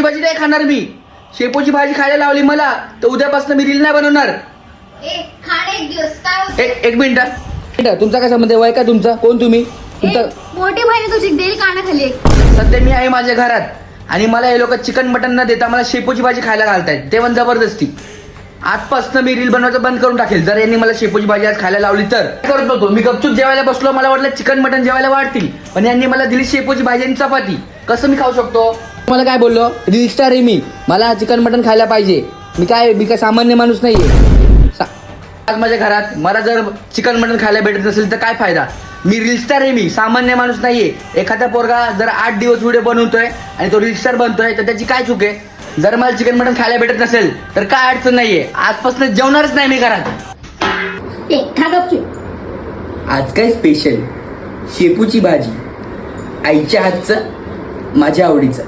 भाजी नाही खाणार मी. शेपूची भाजी खायला लावली मला तर उद्यापासून मी रील नाही बनवणार. एक मिनिट, तुमचा काय संबंध आहे? वय का तुमचा? कोण तुम्ही? मोठी बहीण तुझी देईल कानाखाली. सध्या मी आहे माझ्या घरात आणि मला हे लोक चिकन मटन न देता मला शेपूची भाजी खायला घालतायत, ते पण जबरदस्ती. आजपासून मी रील बनवायचं बंद करून टाकेल जर यांनी मला शेपूची भाजी आज खायला लावली तर. करत नव्हतो मी, गपचूप जेवायला बसलो. मला वाटलं चिकन मटन जेवायला वाढतील, पण यांनी मला दिली शेपूची भाजी आणि चपाती. कसं मी खाऊ शकतो? मला काय बोललो? रील स्टार आहे मी, मला चिकन मटन खायला पाहिजे. मी काय सामान्य माणूस नाहीये. आज माझ्या घरात मला जर चिकन मटन खायला भेटत नसेल तर काय फायदा? मी रील स्टार आहे, मी सामान्य माणूस नाहीये. एखादा पोरगा जर 8 दिवस व्हिडिओ बनवतोय आणि तो रील स्टार बनतोय तर त्याची काय चूक आहे? जर मला चिकन मटन खायला भेटत नसेल तर काय अडचण नाहीये. आजपासून जेवणारच नाही मी घरात. आज काय स्पेशल? शेपूची भाजी, आईच्या हातचं, माझ्या आवडीचं.